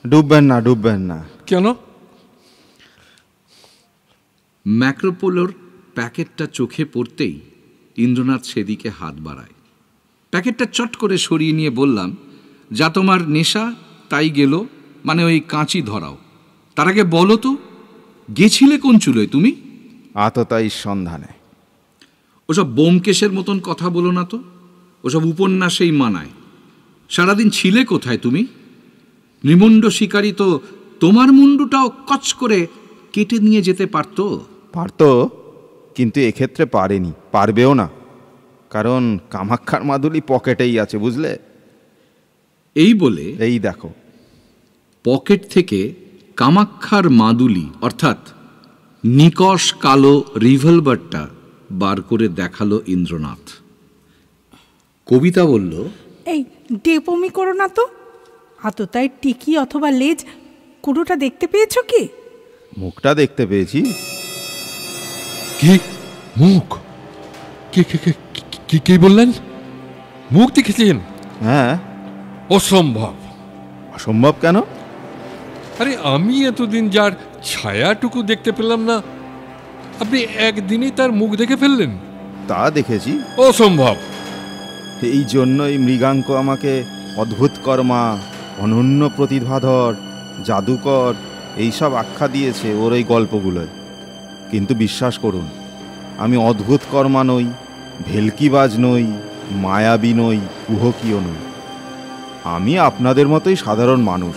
ডুববেন না। কেন? ম্যাক্রোপোলোর প্যাকেটটা চোখে পড়তেই ইন্দ্রনাথ সেদিকে হাত বাড়ায়। প্যাকেটটা চট করে সরিয়ে নিয়ে বললাম, যা তোমার নেশা তাই গেল, মানে ওই কাঁচি ধরাও। তার আগে বলো তো, গেছিলে কোন চুলোয় তুমি? আততায়ীর সন্ধানে। ওসব বোমকেশের মতন কথা বলো না তো, ওসব উপন্যাসেই মানায়। সারাদিন ছিলে কোথায় তুমি? নৃমুণ্ড শিকারী তো তোমার মুন্ডুটাও কচ করে কেটে নিয়ে যেতে পারতো, কিন্তু এক্ষেত্রে পারেনি, পারবেও না, কারণ কামাক্ষার মাদুলি পকেটেই আছে, বুঝলে? এই বলে এই দেখো। পকেট থেকে কামাক্ষার মাদুলি অর্থাৎ নিকষ কালো রিভলভারটা বার করে দেখালো ইন্দ্রনাথ। কবিতা বলল, এই ডেপমি করো না তো, আততায় টিকি অথবা লেজ কোনোটা দেখতে পেয়েছো কি? মুখটা দেখতে পেয়েছি। কি মুখ? কি বললেন? মুখ দেখেছেন? হ্যাঁ। অসম্ভব। অসম্ভব কেন? আরে আমি এতদিন যার ছায়াটুকু দেখতে পেলাম না, আপনি একদিনই তার মুখ দেখে ফেললেন? তা দেখেছি। অসম্ভব। এই জন্যই মৃগাঙ্ক আমাকে অদ্ভুত কর্মা, অনন্য প্রতিভাধর, জাদুকর এইসব আখ্যা দিয়েছে ওর এই গল্পগুলোয়। কিন্তু বিশ্বাস করুন, আমি অদ্ভুত কর্মা নই, ভেলকিবাজ নই, মায়াবী নই, কুহকীয় নই। আমি আপনাদের মতোই সাধারণ মানুষ।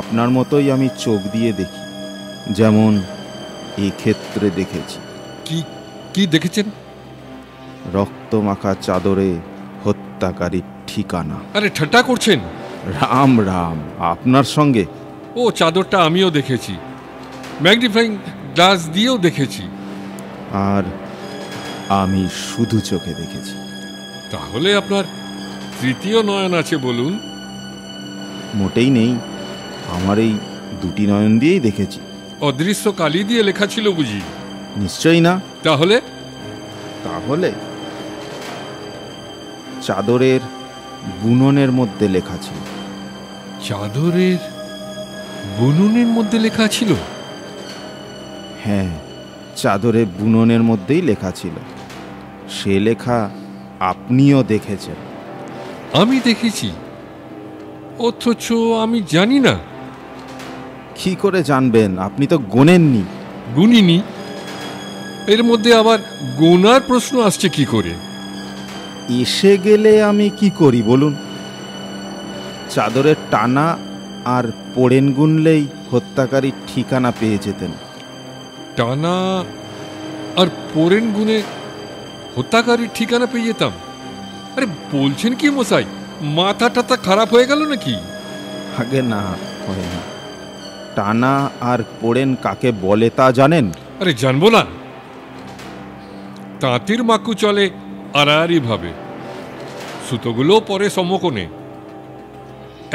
আপনার মতোই আমি চোখ দিয়ে দেখি, যেমন এক্ষেত্রে দেখেছি। কি দেখেছেন? রক্তমাখা চাদরে হত্যাকারীর ঠিকানা। আরে ঠাট্টা করছেন? রাম রাম, আপনার সঙ্গে? ও চাদরটা আমিও দেখেছি, ম্যাগনিফাইং গ্লাস দিয়েও দেখেছি। আর আমি শুধু চোখে দেখেছি। তাহলে আপনার তৃতীয় নয়ন আছে বলুন? মোটেই নেই, আমার এই দুটি নয়ন দিয়েই দেখেছি। অদৃশ্য কালি দিয়ে লেখা ছিল বুঝি? নিশ্চয়ই না। তাহলে? চাদরের বুননের মধ্যে লেখা ছিল। চাদরের বুননের মধ্যে লেখা ছিল? হ্যাঁ, চাদরের বুননের মধ্যেই লেখা ছিল। সে লেখা আপনিও দেখেছেন। আমি দেখেছি, অথচ আমি জানি না। কি করে জানবেন? আপনি তো গোনেননি। গুনিনি? এর মধ্যে আবার গোনার প্রশ্ন আসছে কি করে? এসে গেলে আমি কি করি বলুন? চাদরের টানা আর পোড়েন গুনলেই হত্যাকারীর ঠিকানা পেয়ে যেতেন। টানা আর পোড়েন গুনে হত্যাকারীর ঠিকানা পেয়ে যেতাম? আরে বলছেন কি মশাই, মাথা টাথা খারাপ হয়ে গেল নাকি? আগে না, হয় না। টানা আর পোড়েন কাকে বলে তা জানেন? আরে জানবো না। তাঁতির মাকু চলে আড়াআড়ি ভাবে, সুতোগুলো পরে সমকোণে।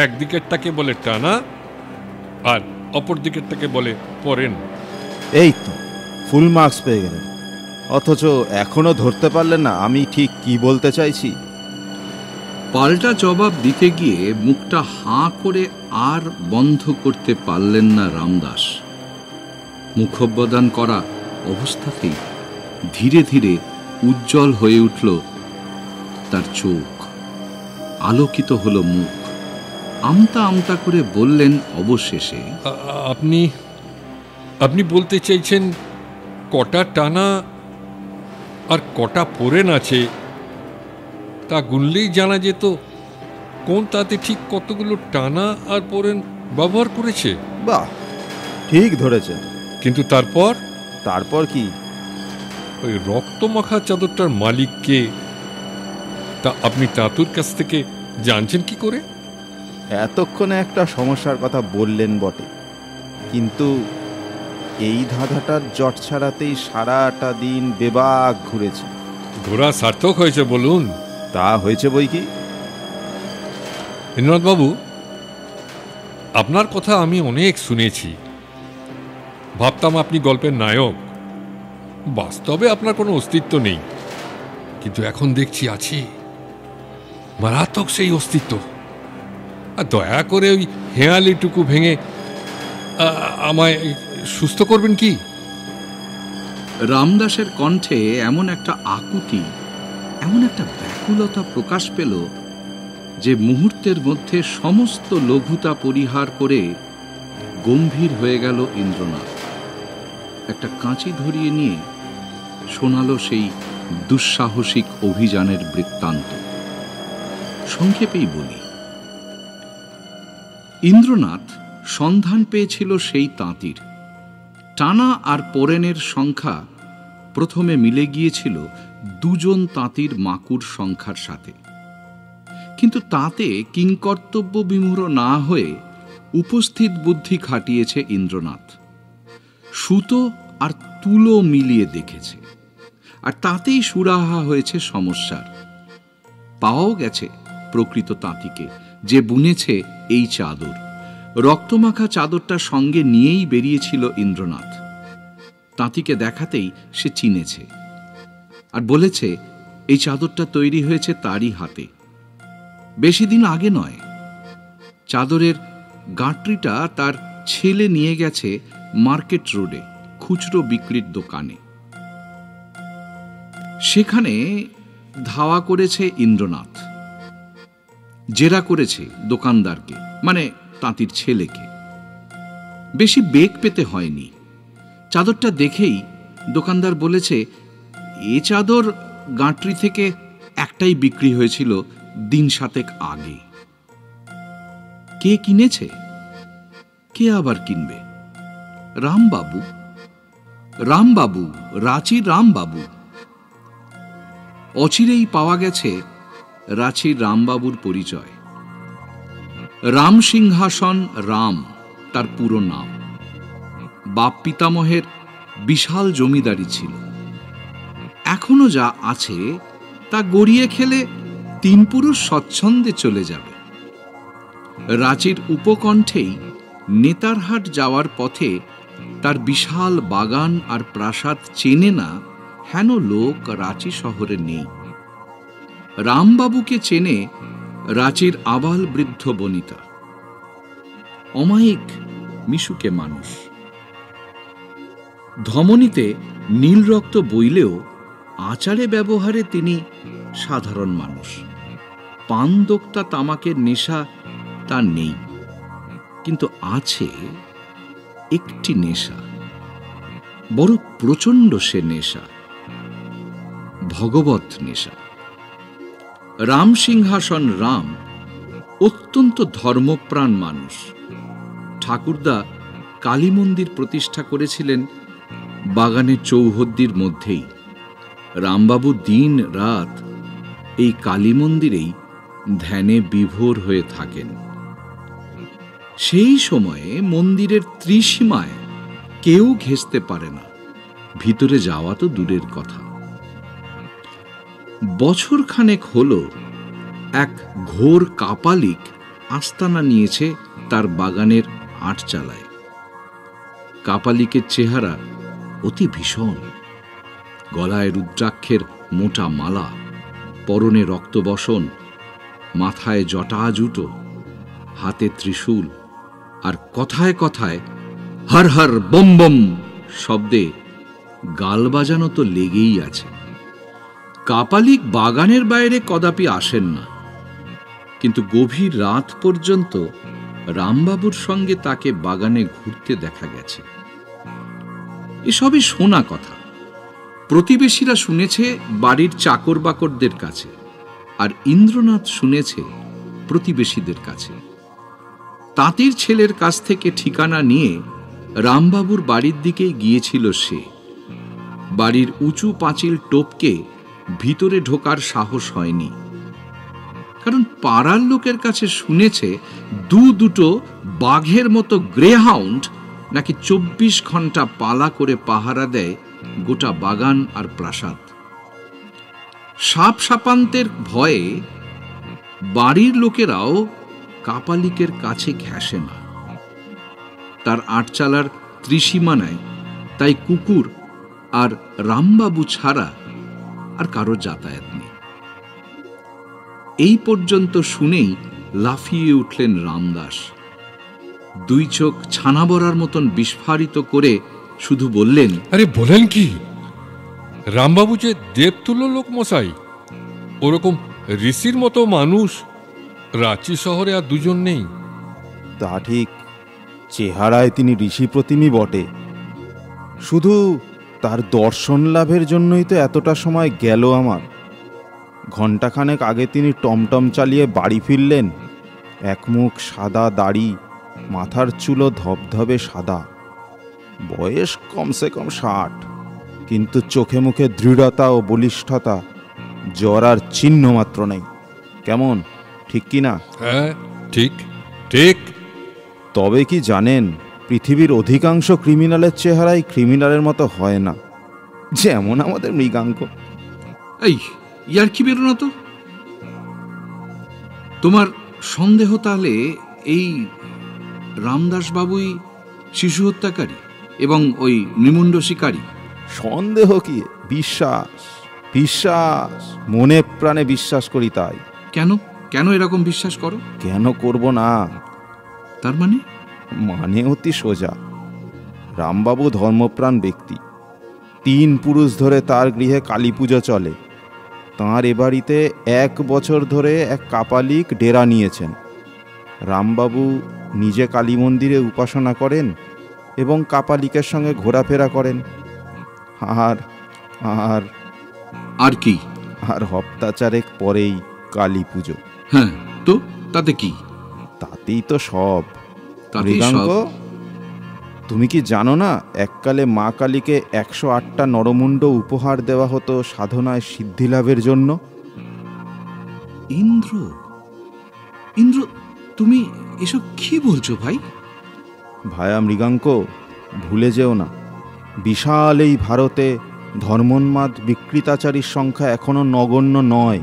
একদিকেরটাকে বলে টানা আর অপর দিকেরটাকে বলে পোড়েন। এই তো ফুল মার্কস পেয়ে গেলেন। অথচ এখনো ধরতে পারলেন না আমি ঠিক কি বলতে চাইছি। পাল্টা জবাব দিতে গিয়ে মুখটা হাঁ করে আর বন্ধ করতে পারলেন না রামদাস। মুখোদ্বোধন করা অবস্থাতেই ধীরে ধীরে উজ্জ্বল হয়ে উঠল তার চোখ, আলোকিত হলো মুখ। আমতা আমতা করে বললেন অবশেষে, আপনি আপনি বলতে চাইছেন কটা টানা আর কটা পোড়েন আছে তা গুনলেই জানা যেত কোন তাতে ঠিক কতগুলো টানা আর পোড়েন ব্যবহার করেছে? বাহ, ঠিক ধরেছেন। কিন্তু তারপর তারপর কি? ওই রক্তমাখা চাদরটার মালিক কে তা আপনি তাতুর কাছ থেকে জানছেন কি করে? এতক্ষণে একটা সমস্যার কথা বললেন বটে, কিন্তু এই ধাঁধাটার জট ছাড়াতেই সারাটা দিন বেবাক ঘুরেছি। ঘোরা সার্থক হয়েছে বলুন। তা হয়েছে বই কি। ইন্দ্রনাথবাবু, আপনার কথা আমি অনেক শুনেছি, ভাবতাম আপনি গল্পের নায়ক, বাস্তবে আপনার কোনো অস্তিত্ব নেই। কিন্তু এখন দেখছি আছে, মারাত্মক সেই অস্তিত্ব। আর দয়া করে ওই হেঁয়ালিটুকু ভেঙে আমায় সুস্থ করবেন কি? রামদাসের কণ্ঠে এমন একটা আকুতি, এমন একটা ব্যাকুলতা প্রকাশ পেল যে মুহূর্তের মধ্যে সমস্ত লঘুতা পরিহার করে গম্ভীর হয়ে গেল ইন্দ্রনাথ। একটা কাঁচি ধরিয়ে নিয়ে শোনালো সেই দুঃসাহসিক অভিযানের বৃত্তান্ত। সংক্ষেপেই বলি, ইন্দ্রনাথ সন্ধান পেয়েছিল সেই তাঁতির। টানা আর পোড়েনের সংখ্যা প্রথমে মিলে গিয়েছিল দুজন তাঁতির মাকুর সংখ্যার সাথে, কিন্তু তাতে কিংকর্তব্য বিমূঢ় না হয়ে উপস্থিত বুদ্ধি খাটিয়েছে ইন্দ্রনাথ। সুতো আর তুলো মিলিয়ে দেখেছে, আর তাতেই সুরাহা হয়েছে সমস্যার। পাওয়াও গেছে প্রকৃত তাঁতিকে, যে বুনেছে এই চাদর। রক্তমাখা চাদরটা সঙ্গে নিয়েই বেরিয়েছিল ইন্দ্রনাথ। তাঁতিকে দেখাতেই সে চিনেছে, আর বলেছে এই চাদরটা তৈরি হয়েছে তারই হাতে। বেশি দিন আগে নয়, চাদরের গাঁটরিটা তার ছেলে নিয়ে গেছে মার্কেট রোডে খুচরো বিক্রির দোকানে। সেখানে ধাওয়া করেছে ইন্দ্রনাথ, জেরা করেছে দোকানদারকে, মানে তাঁতির ছেলেকে। বেশি বেগ পেতে হয়নি। চাদরটা দেখেই দোকানদার বলেছে, এ চাদর গাঁটরি থেকে একটাই বিক্রি হয়েছিল দিন 7 আগে। কে কিনেছে? কে আবার কিনবে? রামবাবু, রামবাবু, রাঁচির রামবাবু। অচিরেই পাওয়া গেছে রাঁচির রামবাবুর পরিচয়। রাম সিংহাসন রাম তার পুরো নাম। বাপ পিতামহের বিশাল জমিদারি ছিল। এখনো যা আছে তা গড়িয়ে খেলে 3 পুরুষ স্বচ্ছন্দে চলে যাবে। রাঁচির উপকণ্ঠেই নেতারহাট যাওয়ার পথে তার বিশাল বাগান আর প্রাসাদ চেনে না হেন লোক রাঁচি শহরে নেই। রামবাবুকে চেনে রাঁচির আবাল বৃদ্ধ বনিতা, অমায়িক মিশুকে মানুষ। ধমনীতে নীল রক্ত বইলেও আচারে ব্যবহারে তিনি সাধারণ মানুষ। পান দোক্তা তামাকের নেশা তার নেই, কিন্তু আছে একটি নেশা, বড় প্রচণ্ড সে নেশা, ভগবত নেশা। রাম সিংহাসন রাম অত্যন্ত ধর্মপ্রাণ মানুষ। ঠাকুরদা কালী মন্দির প্রতিষ্ঠা করেছিলেন বাগানের চৌহদ্দির মধ্যেই। রামবাবু দিন রাত এই কালী মন্দিরেই ধ্যানে বিভোর হয়ে থাকেন। সেই সময়ে মন্দিরের ত্রিসীমায় কেউ ঘেঁষতে পারে না, ভিতরে যাওয়া তো দূরের কথা। বছর খানেক হলো এক ঘোর কাপালিক আস্তানা নিয়েছে তার বাগানের আটচালায়। কাপালিকের চেহারা অতি ভীষণ, গলায় রুদ্রাক্ষের মোটা মালা, পরনে রক্তবসন, মাথায় জটাজুটো, হাতে ত্রিশূল, আর কথায় কথায় হর হর বম বম শব্দে গাল বাজানো তো লেগেই আছে। কাপালিক বাগানের বাইরে কদাপি আসেন না, কিন্তু গভীর রাত পর্যন্ত রামবাবুর সঙ্গে তাকে বাগানে ঘুরতে দেখা গেছে। এসবই শোনা কথা। প্রতিবেশীরা শুনেছে বাড়ির চাকর বাকরদের কাছে, আর ইন্দ্রনাথ শুনেছে প্রতিবেশীদের কাছে। তাঁতির ছেলের কাছ থেকে ঠিকানা নিয়ে রামবাবুর বাড়ির দিকেই গিয়েছিল সে। বাড়ির উঁচু পাঁচিল টপকে ভিতরে ঢোকার সাহস হয়নি, কারণ পাড়ার লোকের কাছে শুনেছে দুটো বাঘের মতো গ্রেহাউন্ড নাকি 24 ঘন্টা পালা করে পাহারা দেয় গোটা বাগান আর প্রাসাদ। সাপ সাপান্তের ভয়ে বাড়ির লোকেরাও কাপালিকের কাছে ঘেঁষে না। তার আটচালার ত্রিসীমানায় তাই কুকুর আর রামবাবু ছাড়া আর কারো যাতায়াত নেই। এই পর্যন্ত শুনেই লাফিয়ে উঠলেন রামদাস। দুই চোখ ছানা বড়ার মতন বিস্ফারিত করে শুধু বললেন, আরে বলেন কি, রামবাবু যে দেবতুল্য লোক মশাই, ওরকম ঋষির মতো মানুষ রাঁচি শহরে আর দুজন নেই। তা ঠিক, চেহারায় তিনি ঋষি প্রতিমই বটে, শুধু তার দর্শন লাভের জন্যই তো এতটা সময় গেল আমার। ঘণ্টাখানেক আগে তিনি টমটম চালিয়ে বাড়ি ফিরলেন, একমুখ সাদা দাড়ি, মাথার চুলো ধবধবে সাদা, বয়স কমসে কম 60, কিন্তু চোখে মুখে দৃঢ়তা ও বলিষ্ঠতা, জ্বর আর চিহ্ন মাত্র নেই। কেমন, ঠিক কি না? হ্যাঁ, ঠিক ঠিক। তবে কি জানেন, পৃথিবীর অধিকাংশ ক্রিমিনালের চেহারাই ক্রিমিনালের মতো হয় না, যেমন আমাদের মৃগাঙ্ক। এই ইয়ার কি বেরো না তো। তোমার সন্দেহ তাহলে এই রামদাস বাবুই শিশু হত্যাকারী এবং ওই নৃমুণ্ড শিকারী? সন্দেহ কি, বিশ্বাস, বিশ্বাস, মনে প্রাণে বিশ্বাস করি। তাই। কেন কেন এরকম বিশ্বাস করো? কেন করব না? তার মানে? মানে অতি সোজা। রামবাবু ধর্মপ্রাণ ব্যক্তি, 3 পুরুষ ধরে তার গৃহে কালী পুজো চলে। তাঁর এ বাড়িতে 1 বছর ধরে এক কাপালিক ডেরা নিয়েছেন। রামবাবু নিজে কালী মন্দিরে উপাসনা করেন এবং কাপালিকের সঙ্গে ঘোরাফেরা করেন। আর আর আর কি? আর হপ্তাচারেক পরেই কালী পুজো। হ্যাঁ, তো তাতে কি? তাতেই তো সব। তাতেই মৃগাঙ্ক, সব। তুমি কি জানো না, এককালে মা কালীকে 108টা নরমুণ্ড উপহার দেওয়া হতো সাধনায় সিদ্ধি লাভের জন্য? ইন্দ্র, ইন্দ্র, তুমি এসব কি বলছো ভাই? ভায়া মৃগাঙ্ক, ভুলে যেও না, বিশাল এই ভারতে ধর্মোন্মাদ বিকৃতাচারীর সংখ্যা এখনো নগণ্য নয়।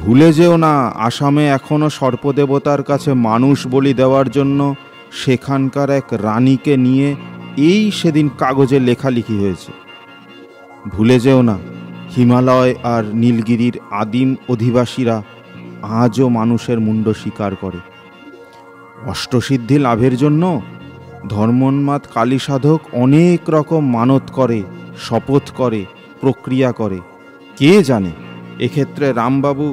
ভুলে যেও না, আসামে এখনো সর্পদেবতার কাছে মানুষ বলি দেওয়ার জন্য সেখানকার এক রানীকে নিয়ে এই সেদিন কাগজে লেখালেখি হয়েছে। ভুলে যেও না, হিমালয় আর নীলগিরির আদিম অধিবাসীরা আজও মানুষের মুণ্ড শিকার করে। অষ্টসিদ্ধি লাভের জন্য ধর্মোন্মাদ কালী সাধক অনেক রকম মানত করে, শপথ করে, প্রক্রিয়া করে। কে জানে, এক্ষেত্রে রামবাবু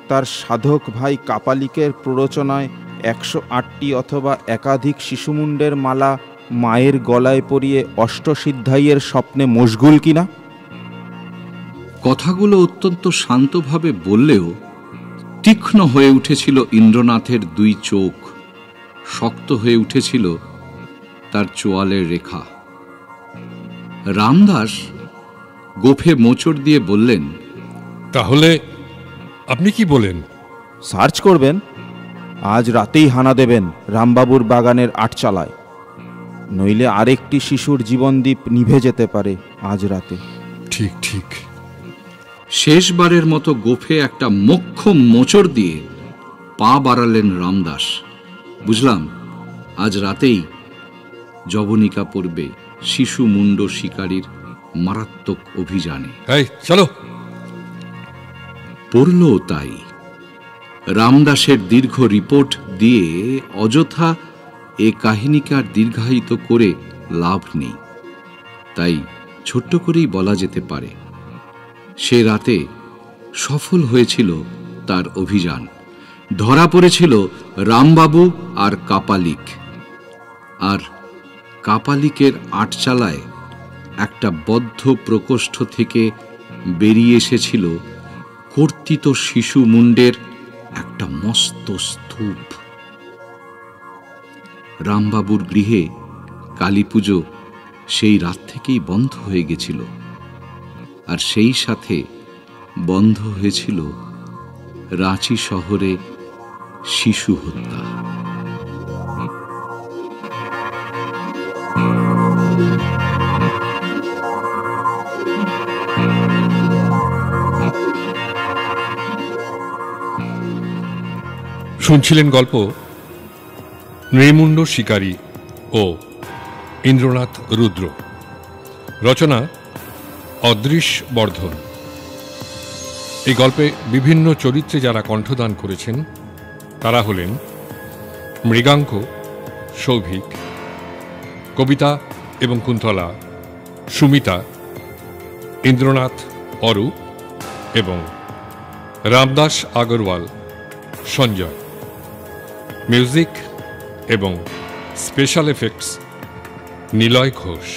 তার সাধক ভাই কাপালিকের প্ররোচনায় 108টি অথবা একাধিক শিশুমুণ্ডের মালা মায়ের গলায় পরিয়ে অষ্টসিদ্ধাইয়ের স্বপ্নে মশগুল কিনা? কথাগুলো অত্যন্ত শান্তভাবে বললেও তীক্ষ্ণ হয়ে উঠেছিল ইন্দ্রনাথের 2 চোখ, শক্ত হয়ে উঠেছিল তার চোয়ালের রেখা। রামদাস গোফে মোচড় দিয়ে বললেন, তাহলে আপনি কি বলেন? সার্চ করবেন, আজ রাতেই হানা দেবেন রামবাবুর বাগানের আটচালায়, নইলে আরেকটি শিশুর জীবনদীপ নিভে যেতে পারে আজ রাতে। ঠিক ঠিক। শেষবারের মতো গোফে একটা মোক্ষম মোচড় দিয়ে পা বাড়ালেন রামদাস। বুঝলাম, আজ রাতেই জবনিকা পড়বে শিশু মুণ্ড শিকারীর মারাত্মক অভিযানে। এই চলো। পড়ল তাই। রামদাসের দীর্ঘ রিপোর্ট দিয়ে অযথা এ কাহিনীকে আর দীর্ঘায়িত করে লাভ নেই, তাই ছোট্ট করেই বলা যেতে পারে সে রাতে সফল হয়েছিল তার অভিযান। ধরা পড়েছিল রামবাবু আর কাপালিক, আর কাপালিকের আটচালায় একটা বদ্ধ প্রকোষ্ঠ থেকে বেরিয়ে এসেছিল কর্তিত শিশু মুন্ডের একটা মস্ত স্তূপ। রামবাবুর গৃহে কালী পুজো সেই রাত থেকেই বন্ধ হয়ে গেছিল, আর সেই সাথে বন্ধ হয়েছিল রাঁচি শহরে শিশু হত্যা। শুনছিলেন গল্প নৃমুণ্ড শিকারী ও ইন্দ্রনাথ রুদ্র, রচনা অদৃশ বর্ধন। এই গল্পে বিভিন্ন চরিত্রে যারা কণ্ঠদান করেছেন তারা হলেন মৃগাঙ্ক সৌভিক, কবিতা এবং কুন্তলা সুমিতা, ইন্দ্রনাথ অরূপ এবং রামদাস আগরওয়াল সঞ্জয়। মিউজিক এবং স্পেশাল এফেক্টস নিলয় ঘোষ।